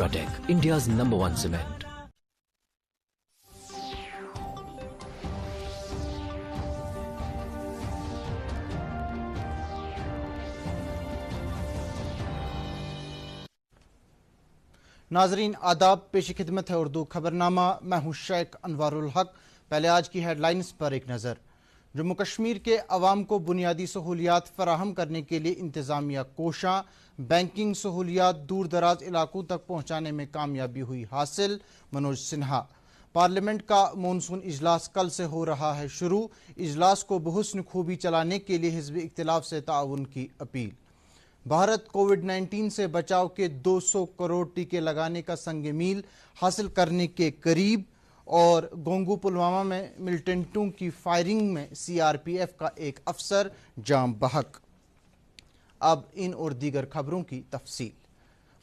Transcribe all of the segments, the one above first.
UltraTech, India's #1 cement. नाजरीन आदाब, पेश खिदमत है उर्दू खबरनामा। मैं हूं शेख अनवारुल हक। पहले आज की हेडलाइंस पर एक नज़र। जम्मू कश्मीर के अवाम को बुनियादी सहूलियात फराहम करने के लिए इंतज़ामिया कोशां, बैंकिंग सहूलियात दूर दराज इलाकों तक पहुँचाने में कामयाबी हुई हासिल। मनोज सिन्हा। पार्लियामेंट का मॉनसून इजलास कल से हो रहा है शुरू। इजलास को बहुस्न खूबी चलाने के लिए हिज़्ब इख्तिलाफ से ताउन की अपील। भारत कोविड-19 से बचाव के 200 करोड़ टीके लगाने का संग मील हासिल करने के करीब। और गोंगू पुलवामा में मिलिटेंटों की फायरिंग में सीआरपीएफ का एक अफसर जाम बहक। अब इन और दीगर खबरों की तफसील।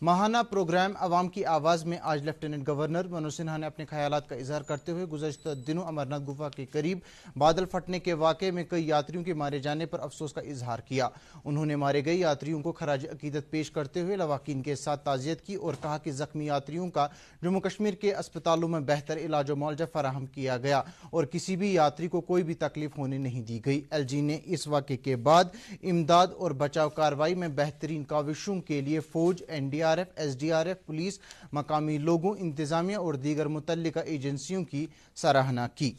माहाना प्रोग्राम अवाम की आवाज़ में आज लेफ्टिनेंट गवर्नर मनोज सिन्हा ने अपने ख्यालात का इजहार करते हुए गुज़श्ता दिनों अमरनाथ गुफा के करीब बादल फटने के वाक़े में कई यात्रियों के मारे जाने पर अफसोस का इजहार किया। उन्होंने मारे गए यात्रियों को खराज अकीदत पेश करते हुए लवाकीन के साथ ताज़ियत की और कहा कि ज़ख्मी यात्रियों का जम्मू कश्मीर के अस्पतालों में बेहतर इलाज व मुआवजा फराहम किया गया और किसी भी यात्री को कोई भी तकलीफ होने नहीं दी गई। एलजी ने इस वाक़े के बाद इमदाद और बचाव कार्रवाई में बेहतरीन काविशों के लिए फौज, एनडीआरएफ, एसडीआरएफ, पुलिस, मकामी लोगों, इंतजामिया और दीगर मुतल्लिका एजेंसियों की सराहना की।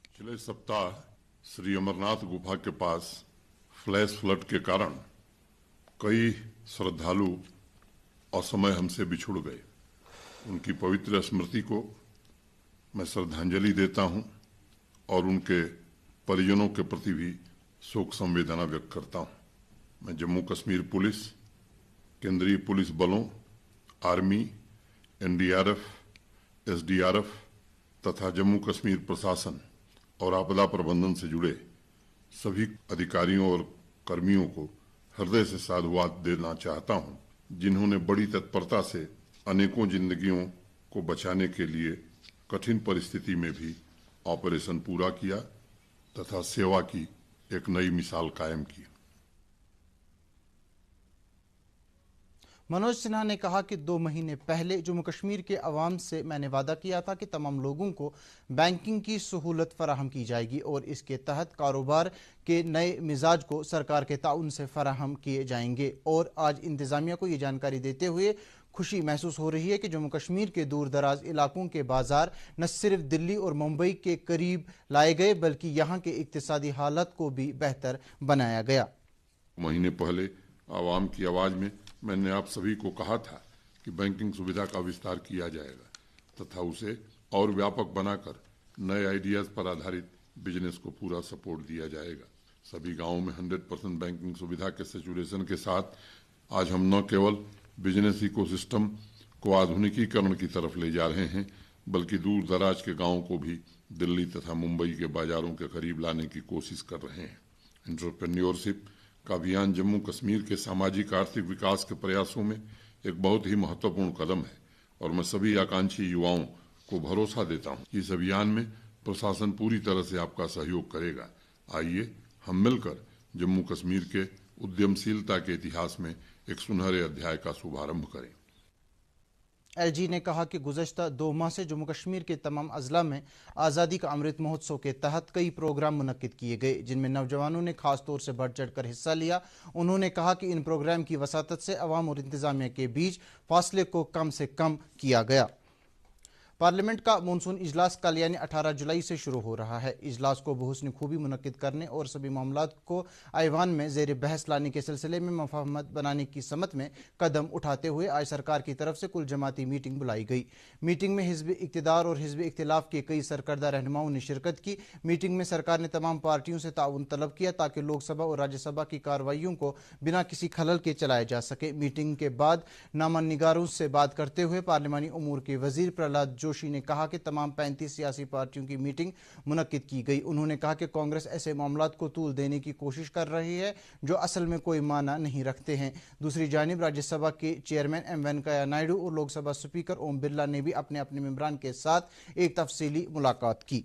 पिछले सप्ताह श्री अमरनाथ गुफा के पास फ्लैश फ्लड के कारण कई श्रद्धालु असमय हमसे बिछुड़ गए। उनकी पवित्र स्मृति को मैं श्रद्धांजलि देता हूं और उनके परिजनों के प्रति भी शोक संवेदना व्यक्त करता हूं। मैं जम्मू कश्मीर पुलिस, केंद्रीय पुलिस बलों, आर्मी, एनडीआरएफ, एसडीआरएफ तथा जम्मू कश्मीर प्रशासन और आपदा प्रबंधन से जुड़े सभी अधिकारियों और कर्मियों को हृदय से साधुवाद देना चाहता हूं, जिन्होंने बड़ी तत्परता से अनेकों जिंदगियों को बचाने के लिए कठिन परिस्थिति में भी ऑपरेशन पूरा किया तथा सेवा की एक नई मिसाल कायम की। मनोज सिन्हा ने कहा कि 2 महीने पहले जम्मू कश्मीर के अवाम से मैंने वादा किया था कि तमाम लोगों को बैंकिंग की सहूलत फराहम की जाएगी और इसके तहत कारोबार के नए मिजाज को सरकार के ताउन से फराहम किए जाएंगे। और आज इंतजामिया को ये जानकारी देते हुए खुशी महसूस हो रही है कि जम्मू कश्मीर के दूर दराज इलाकों के बाजार न सिर्फ दिल्ली और मुंबई के करीब लाए गए बल्कि यहाँ के इक्तिसादी हालत को भी बेहतर बनाया गया। महीने पहले आवाम की आवाज में मैंने आप सभी को कहा था कि बैंकिंग सुविधा का विस्तार किया जाएगा तथा उसे और व्यापक बनाकर नए आइडियाज पर आधारित बिजनेस को पूरा सपोर्ट दिया जाएगा। सभी गांवों में 100% बैंकिंग सुविधा के सैचुरेशन के साथ आज हम न केवल बिजनेस इकोसिस्टम को आधुनिकीकरण की तरफ ले जा रहे हैं बल्कि दूर दराज के गांवों को भी दिल्ली तथा मुंबई के बाजारों के करीब लाने की कोशिश कर रहे हैं। एंटरप्रेन्योरशिप का अभियान जम्मू कश्मीर के सामाजिक आर्थिक विकास के प्रयासों में एक बहुत ही महत्वपूर्ण कदम है और मैं सभी आकांक्षी युवाओं को भरोसा देता हूं कि इस अभियान में प्रशासन पूरी तरह से आपका सहयोग करेगा। आइए हम मिलकर जम्मू कश्मीर के उद्यमशीलता के इतिहास में एक सुनहरे अध्याय का शुभारंभ करें। एलजी ने कहा कि गुज़श्ता 2 माह से जम्मू कश्मीर के तमाम अजला में आज़ादी का अमृत महोत्सव के तहत कई प्रोग्राम मुनक्किद किए गए जिनमें नौजवानों ने खास तौर से बढ़ चढ़ कर हिस्सा लिया। उन्होंने कहा कि इन प्रोग्राम की वसातत से अवाम और इंतजामिया के बीच फासले को कम से कम किया गया। पार्लियामेंट का मॉनसून इजलास कल यानी 18 जुलाई से शुरू हो रहा है। इजलास को बहुस्न खूबी मुनक्किद करने और सभी मामलात को ऐवान में ज़ेर बहस लाने के सिलसिले में मफाहमत बनाने की समत में कदम उठाते हुए आज सरकार की तरफ से कुल जमाती मीटिंग बुलाई गई। मीटिंग में हिज़्ब इक़्तिदार और हिज़्ब इख्तिलाफ के कई सरकर्दा रहनुमाओं ने शिरकत की। मीटिंग में सरकार ने तमाम पार्टियों से ताउन तलब किया ताकि लोकसभा और राज्यसभा की कार्रवाइयों को बिना किसी खलल के चलाया जा सके। मीटिंग के बाद नामा निगारों से बात करते हुए पार्लिमानी उमूर के वजीर प्रहलाद जोशी ने कहा कि तमाम 35 सियासी पार्टियों की मीटिंग मुनक्किद की गई। उन्होंने कहा कि कांग्रेस ऐसे मामलात को तूल देने की कोशिश कर रही है जो असल में कोई माना नहीं रखते हैं। दूसरी जानिब राज्यसभा के चेयरमैन एम वेंकैया नायडू और लोकसभा स्पीकर ओम बिरला ने भी अपने अपने मेंबरान के साथ एक तफसीली मुलाकात की।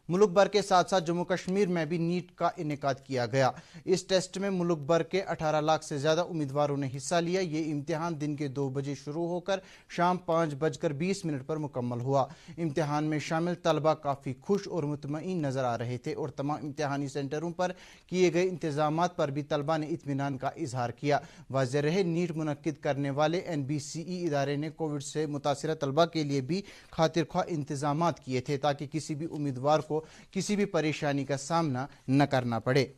मुल्क भर के साथ साथ जम्मू कश्मीर में भी नीट का इनेकाद किया गया। इस टेस्ट में मुल्क भर के 18 लाख से ज्यादा उम्मीदवारों ने हिस्सा लिया। ये इम्तिहान दिन के 2 बजे शुरू होकर शाम 5:20 पर मुकम्मल हुआ। इम्तिहान में शामिल तलबा काफी खुश और मुतमईन नजर आ रहे थे और तमाम इम्तिहानी सेंटरों पर किए गए इंतजामात पर भी तलबा ने इत्मीनान का इजहार किया। वाज़ेह रहे, नीट मुनक्किद करने वाले NBCE इदारे ने कोविड से मुतासिरा तलबा के लिए भी खातिर ख्वाह इंतजामात किए थे ताकि किसी भी उम्मीदवार को किसी भी परेशानी का सामना न करना पड़े।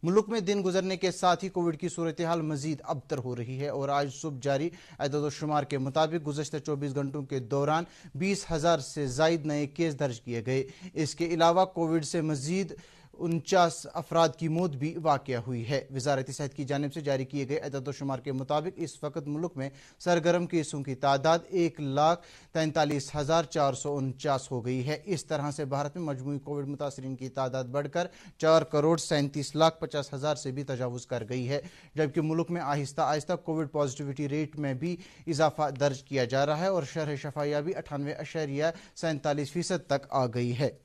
मुल्क में दिन गुजरने के साथ ही कोविड की सूरत हाल मजीद अबतर हो रही है और आज सुबह जारी अदद-ओ-शुमार के मुताबिक गुज़श्ता 24 घंटों के दौरान 20,000 से ज़ायद नए केस दर्ज किए गए। इसके अलावा कोविड से मजीद 49 अफराद की मौत भी वाक़या हुई है। वज़ारत सेहत की जानिब से जारी किए गए अदद-ओ-शुमार के मुताबिक इस वक्त मुल्क में सरगर्म केसों की तादाद 1,43,449 हो गई है। इस तरह से भारत में मजमूई कोविड मुतासरीन की तादाद बढ़कर 4,37,50,000 से भी तजावुज़ कर गई है, जबकि मुल्क में Aahista Aahista Covid positivity rate में भी इजाफा दर्ज किया जा रहा है और शरह शफायाबी 98.47% तक आ गई है।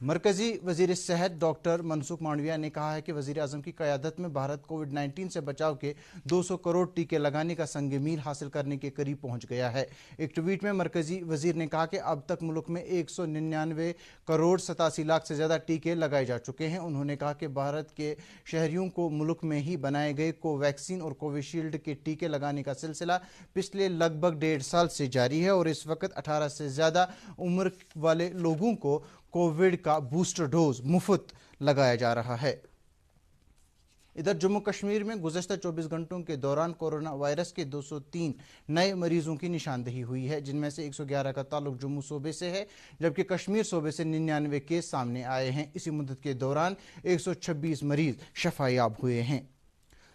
मरकजी वजीर सेहत डॉक्टर मनसुख मांडविया ने कहा है कि वजीर आजम की क़यादत में भारत कोविड-19 से बचाव के 200 करोड़ टीके लगाने का संग मील हासिल करने के करीब पहुंच गया है। एक ट्वीट में मरकजी वजीर ने कहा कि अब तक मुल्क में 199 करोड़ 87 लाख से ज़्यादा टीके लगाए जा चुके हैं। उन्होंने कहा कि भारत के शहरियों को मुल्क में ही बनाए गए कोवैक्सीन और कोविशील्ड के टीके लगाने का सिलसिला पिछले लगभग 1.5 साल से जारी है और इस वक्त 18 से ज़्यादा उम्र वाले लोगों को कोविड का बूस्टर डोज मुफ्त लगाया जा रहा है। इधर जम्मू कश्मीर में गुज़श्ता 24 घंटों के दौरान कोरोना वायरस के 203 नए मरीजों की निशानदही हुई है, जिनमें से 111 का ताल्लुक जम्मू सूबे से है, जबकि कश्मीर सूबे से 99 केस सामने आए हैं। इसी मुद्दत के दौरान 126 मरीज शफायाब हुए हैं।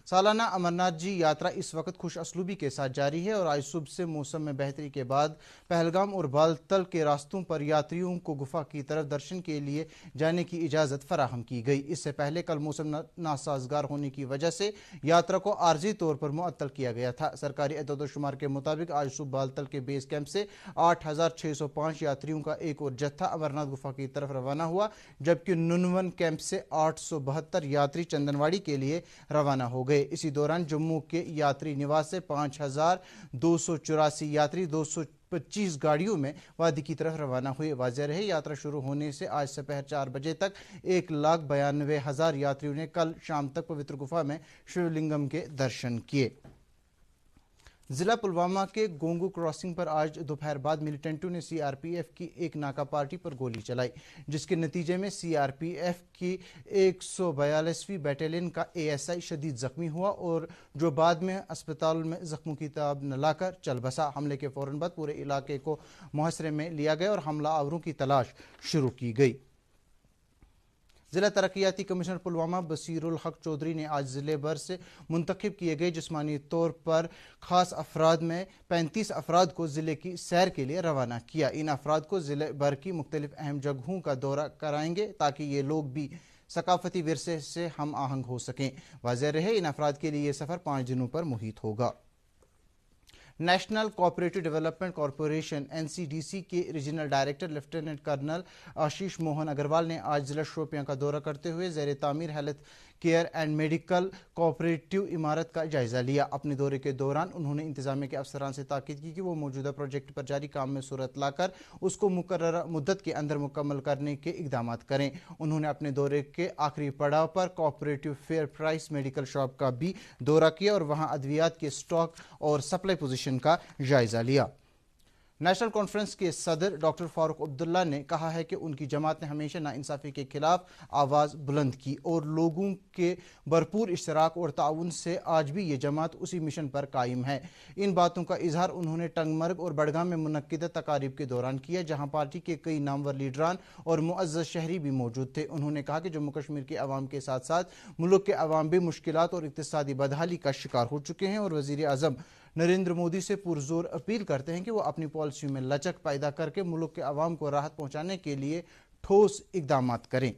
सालाना अमरनाथ जी यात्रा इस वक्त खुश असलूबी के साथ जारी है और आज सुबह से मौसम में बेहतरी के बाद पहलगाम और बालतल के रास्तों पर यात्रियों को गुफा की तरफ दर्शन के लिए जाने की इजाज़त फराहम की गई। इससे पहले कल मौसम नासाजगार होने की वजह से यात्रा को आर्जी तौर पर मुअत्तल किया गया था। सरकारी अदद-ओ-शुमार के मुताबिक आज सुबह बालतल के बेस कैंप से 8,605 यात्रियों का एक और जत्था अमरनाथ गुफा की तरफ रवाना हुआ, जबकि नुनवन कैंप से 872 यात्री चंदनवाड़ी के लिए रवाना हो गए। इसी दौरान जम्मू के यात्री निवास से 5,284 यात्री 225 गाड़ियों में वादी की तरफ रवाना हुए। वाज़ेह रहे, यात्रा शुरू होने से आज दोपहर 4 बजे तक 1,92,000 यात्रियों ने कल शाम तक पवित्र गुफा में शिवलिंगम के दर्शन किए। जिला पुलवामा के गोंगू क्रॉसिंग पर आज दोपहर बाद मिलिटेंटों ने CRPF की एक नाका पार्टी पर गोली चलाई, जिसके नतीजे में CRPF की 142वीं बैटालियन का ASI शदीद जख्मी हुआ और जो बाद में अस्पताल में जख्मों की ताब न लाकर चल बसा। हमले के फौरन बाद पूरे इलाके को मुहसरे में लिया गया और हमला आवरों की तलाश शुरू की गई। जिला तरक्याती कमिश्नर पुलवामा बसीरुल हक चौधरी ने आज जिले भर से मुंतखब किए गए जिस्मानी तौर पर खास अफराद में 35 अफराद को जिले की सैर के लिए रवाना किया। इन अफराद को जिले भर की मुख्तलिफ अहम जगहों का दौरा कराएंगे ताकि ये लोग भी सकाफती विरसे से हम आहंग हो सकें। वाज़ेह रहे, इन अफराद के लिए ये सफ़र 5 दिनों पर मुहित होगा। National cooperative development corporation NCDC के रीजनल डायरेक्टर लेफ्टिनेंट कर्नल आशीष मोहन अग्रवाल ने आज जिला शोपियां का दौरा करते हुए ज़ेर तामीर health care and medical cooperative इमारत का जायजा लिया। अपने दौरे के दौरान उन्होंने इंतजामिया के अफसरान से ताकीद की कि वो मौजूदा प्रोजेक्ट पर जारी काम में सूरत लाकर उसको मुकर्ररा मुद्दत के अंदर मुकम्मल करने के इकदाम करें। उन्होंने अपने दौरे के आखिरी पड़ाव पर cooperative fair price medical shop का भी दौरा किया और वहां अद्वियात के स्टॉक और सप्लाई पोजीशन का जायजा लिया। नेशनल कॉन्फ्रेंस के सदर डॉक्टर फारूक अब्दुल्ला ने कहा है कि उनकी जमात ने हमेशा नाइंसाफी के खिलाफ आवाज़ बुलंद की और लोगों के भरपूर इश्तराक और ताउन से आज भी ये जमात उसी मिशन पर कायम है। इन बातों का इजहार उन्होंने टंगमर्ग और बड़गाम में मुनक्किदा तकारीब के दौरान किया, जहाँ पार्टी के कई नामवर लीडरान और मुअज़्ज़ज़ शहरी भी मौजूद थे। उन्होंने कहा कि जम्मू कश्मीर के अवाम के साथ साथ मुल्क के अवाम भी मुश्किलात और इक़्तिसादी बदहाली का शिकार हो चुके हैं और वज़ीर आज़म नरेंद्र मोदी से पुरजोर अपील करते हैं कि वो अपनी पॉलिसी में लचक पैदा करके मुल्क के अवाम को राहत पहुंचाने के लिए ठोस इकदाम करें।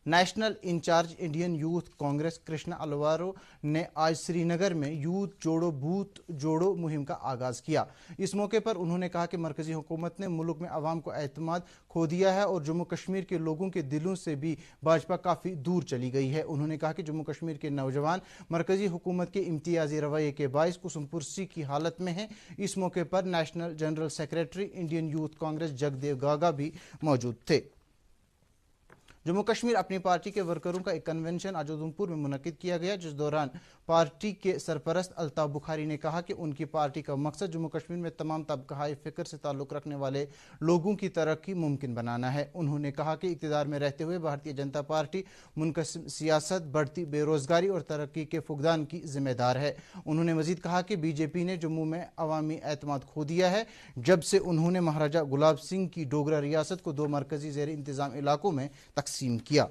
National incharge Indian Youth Congress Krishna Allavaru ने आज श्रीनगर में यूथ जोड़ो बूथ जोड़ो मुहिम का आगाज किया। इस मौके पर उन्होंने कहा कि मरकजी हुकूमत ने मुल्क में अवाम को एतमाद खो दिया है और जम्मू कश्मीर के लोगों के दिलों से भी भाजपा काफ़ी दूर चली गई है। उन्होंने कहा कि जम्मू कश्मीर के नौजवान मरकजी हुकूमत के इम्तियाजी रवैये के बाइस कुसुमपुरसी की हालत में हैं। इस मौके पर national general secretary Indian Youth Congress Jagdev Gaga भी मौजूद थे। जम्मू कश्मीर अपनी पार्टी के वर्करों का एक कन्वेंशन आज उधमपुर में मुनक्किद किया गया, जिस दौरान पार्टी के सरपरस्त अल्ताफ बुखारी ने कहा कि उनकी पार्टी का मकसद जम्मू कश्मीर में तमाम तबक़ाए फ़िक्र से ताल्लुक़ रखने वाले लोगों की तरक्की मुमकिन बनाना है। उन्होंने कहा कि इक़्तिदार में रहते हुए भारतीय जनता पार्टी मुनक़सिम सियासत, बढ़ती बेरोज़गारी और तरक्की के फुक़दान की ज़िम्मेदार है। उन्होंने मज़ीद कहा कि बीजेपी ने जम्मू में अवामी एतमाद खो दिया है जब से उन्होंने महाराजा गुलाब सिंह की डोगरा रियासत को 2 मरकज़ी ज़ेर इंतज़ाम इलाकों में तकसीम किया।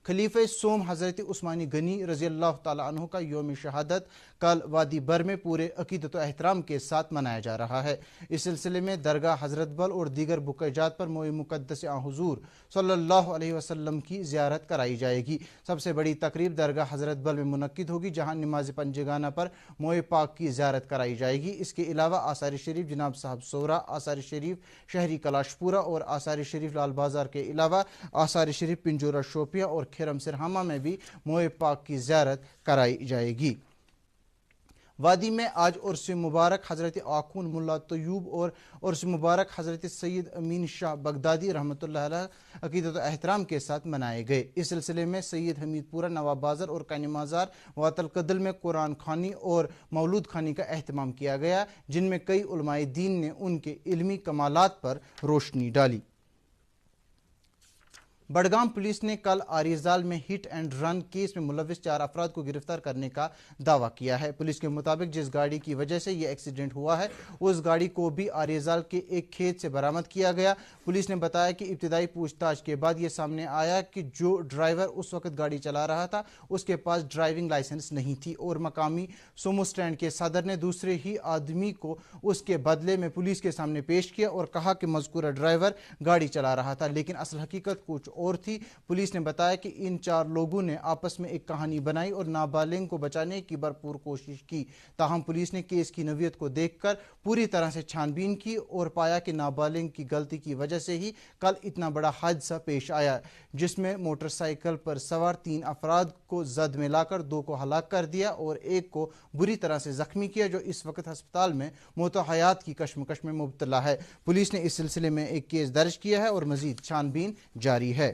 खलीफे सोम हज़रत उस्मानी गनी रज़ी अल्लाह ताला अन्हु का यौम शहादत कल वादी बर में पूरे अक़ीदत व एहतराम के साथ मनाया जा रहा है। इस सिलसिले में दरगाह हज़रत बल और दीगर बुक़जात पर मोए मुक़द्दस हुज़ूर सल्लल्लाहु अलैहि वसल्लम की ज़ियारत कराई जाएगी। सबसे बड़ी तकरीब दरगाह हज़रत बल में मुनक्किद होगी, जहाँ नमाज पंजगाना पर मोए पाक की ज़ियारत कराई जाएगी। इसके अलावा आसार शरीफ जनाब साहब सोरा, आसार शरीफ शहरी कलाशपुरा और आसार शरीफ लाल बाजार के अलावा आसार शरीफ पिंजोरा शोपिया और खिरम सिरहामा में भी मोए पाक की ज़ियारत कराई जाएगी। वादी में आज उर्स मुबारक हज़रत आखून मुल्ला तयूब और उर्स मुबारक हज़रत सैयद अमीन शाह बगदादी रहमतुल्लाह अलैह अक़ीदत व एहतराम के साथ मनाए गए। इस सिलसिले में सैयद हमीदपुरा, नवाब बाज़ार और कानिमाजार वातल कदल में कुरान खानी और मौलूद खानी का अहतमाम किया गया, जिनमें कई उलमाए दीन ने उनके इल्मी कमालात पर रोशनी डाली। बडगाम पुलिस ने कल आरियजाल में हिट एंड रन केस में मुलविस 4 अफराद को गिरफ्तार करने का दावा किया है। पुलिस के मुताबिक जिस गाड़ी की वजह से यह एक्सीडेंट हुआ है उस गाड़ी को भी आरियजाल के एक खेत से बरामद किया गया। पुलिस ने बताया कि इब्तिदाई पूछताछ के बाद यह सामने आया कि जो ड्राइवर उस वक्त गाड़ी चला रहा था उसके पास ड्राइविंग लाइसेंस नहीं थी और मकामी सोमो स्टैंड के सदर ने दूसरे ही आदमी को उसके बदले में पुलिस के सामने पेश किया और कहा कि मज़कूरा ड्राइवर गाड़ी चला रहा था, लेकिन असल हकीकत कुछ और थी। पुलिस ने बताया कि इन 4 लोगों ने आपस में एक कहानी बनाई और नाबालिग को बचाने की भरपूर कोशिश की। ताहम पुलिस ने केस की नवीयत को देखकर पूरी तरह से छानबीन की और पाया कि नाबालिग की गलती की वजह से ही कल इतना बड़ा हादसा पेश आया, जिसमें मोटरसाइकिल पर सवार 3 अफराद को जद में लाकर 2 को हलाक कर दिया और एक को बुरी तरह से जख्मी किया, जो इस वक्त अस्पताल में मौत हयात की कशमकश में मुब्तला है। पुलिस ने इस सिलसिले में एक केस दर्ज किया है और मजीद छानबीन जारी है।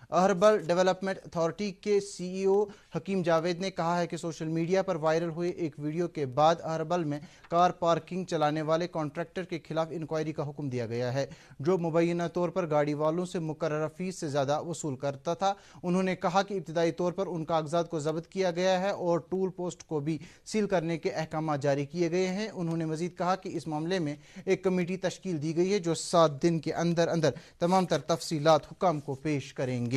अहरबल डेवलपमेंट अथॉरिटी के सीईओ हकीम जावेद ने कहा है कि सोशल मीडिया पर वायरल हुए एक वीडियो के बाद अहरबल में कार पार्किंग चलाने वाले कॉन्ट्रैक्टर के खिलाफ इंक्वायरी का हुक्म दिया गया है, जो मुबैना तौर पर गाड़ी वालों से मुकर्रर फीस से ज़्यादा वसूल करता था। उन्होंने कहा कि इब्तिदाई तौर पर उन कागजात को जब्त किया गया है और टूल पोस्ट को भी सील करने के अहकाम जारी किए गए हैं। उन्होंने मजीद कहा कि इस मामले में एक कमेटी तश्कील दी गई है जो 7 दिन के अंदर अंदर तमाम तर तफसीलात हुक्म को पेश करेंगे।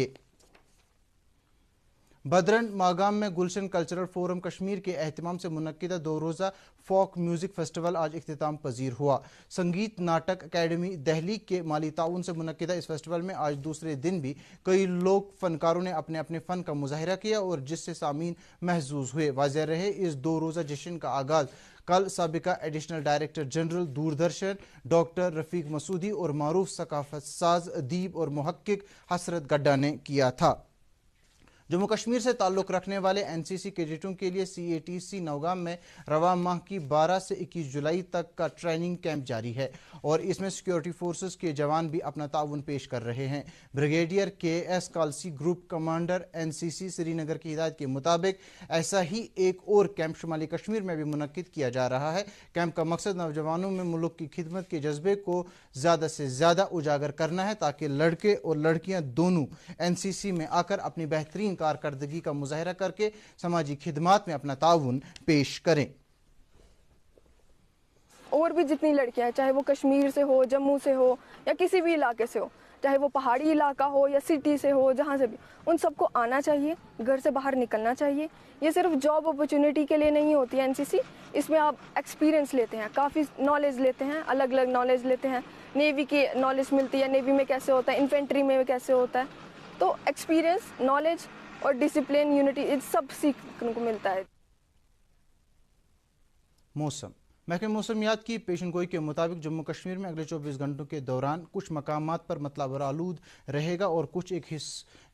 बदरन मागाम में गुलशन कल्चरल फोरम कश्मीर के एहतमाम से मुनक्किदा 2 रोज़ा फोक म्यूज़िक फेस्टिवल आज इख्तिताम पजीर हुआ। संगीत नाटक अकेडमी दहली के माली ताउन से मुनक्किदा इस फेस्टिवल में आज दूसरे दिन भी कई लोग फनकारों ने अपने अपने फ़न का मुजाहिरा किया और जिससे सामीन महजूज हुए। वाज़ेह रहे इस 2 रोज़ा जश्न का आगाज़ कल साबिका additional director general Doordarshan doctor Rafiq Masoodi और मारूफ सकाफत साज, अदीब और मुहक्किक हसरत गड्ढा ने किया था। जम्मू कश्मीर से ताल्लुक़ रखने वाले एनसीसी कैडेटों के लिए CATC नौगाम में रवा माह की 12 से 21 जुलाई तक का ट्रेनिंग कैंप जारी है और इसमें सिक्योरिटी फोर्सेस के जवान भी अपना ताउन पेश कर रहे हैं। Brigadier KS Kalsi group commander NCC Srinagar की हिदायत के मुताबिक ऐसा ही एक और कैंप शुमाली कश्मीर में भी मुनक्किद किया जा रहा है। कैंप का मकसद नौजवानों में मुल्क की खिदमत के जज्बे को ज़्यादा से ज़्यादा उजागर करना है ताकि लड़के और लड़कियां दोनों NCC में आकर अपनी बेहतरीन कारकर्दगी का मुजाहिरा करके समाजी खिदमात में अपना ताउन पेश करें। और भी जितनी लड़कियां हैं, चाहे वो कश्मीर से हो, जम्मू से हो या किसी भी इलाके से हो, चाहे वो पहाड़ी इलाका हो या सिटी से हो, जहाँ से भी, उन सबको आना चाहिए, घर से बाहर निकलना चाहिए। ये सिर्फ जॉब अपॉर्चुनिटी के लिए नहीं होती है एनसीसी, इसमें आप एक्सपीरियंस लेते हैं, काफ़ी नॉलेज लेते हैं, अलग अलग नॉलेज लेते हैं। नेवी की नॉलेज मिलती है, नेवी में कैसे होता है, इन्फेंट्री में कैसे होता है, तो एक्सपीरियंस, नॉलेज और डिसिप्लिन, यूनिटी, ये सब सीखने को मिलता है। मौसम महकमे मौसमियात की पेशनगोई के मुताबिक जम्मू कश्मीर में अगले 24 घंटों के दौरान कुछ मकामात पर मतलावर आलूद रहेगा और कुछ एक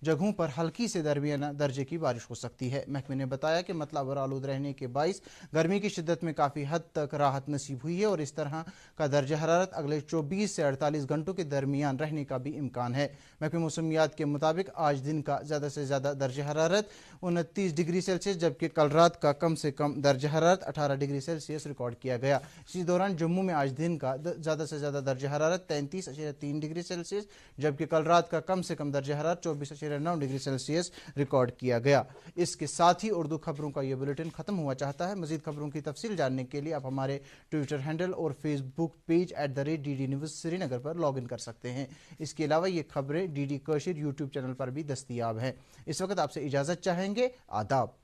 जगहों पर हल्की से दरमियाना दर्जे की बारिश हो सकती है। महकमे ने बताया कि मतलावर आलूद रहने के बाइस गर्मी की शिद्दत में काफ़ी हद तक राहत नसीब हुई है और इस तरह का दर्जा हरारत अगले 24 से 48 घंटों के दरमियान रहने का भी इम्कान है। महकमे मौसमियात के मुताबिक आज दिन का ज़्यादा से ज़्यादा दर्जा हरारत 29 डिग्री सेल्सियस जबकि कल रात का कम से कम दर्जा हरारत 18 डिग्री सेल्सियस रिकॉर्ड किया गया। इसी दौरान जम्मू में आज दिन का ज़्यादा से ज़्यादा दर्जा हरारत 33.3 डिग्री सेल्सियस जबकि कल रात का कम से कम दर्जा हरारत 24.9 डिग्री सेल्सियस रिकॉर्ड किया गया। इसके साथ ही उर्दू खबरों का यह बुलेटिन खत्म हुआ चाहता है। मजीद खबरों की तफसील जानने के लिए आप हमारे ट्विटर हैंडल और Facebook page @DD news Srinagar पर लॉग इन कर सकते हैं। इसके अलावा ये खबरें DD कशीर यूट्यूब चैनल पर भी दस्तयाब हैं। इस वक्त आपसे इजाज़त चाहेंगे। आदाब।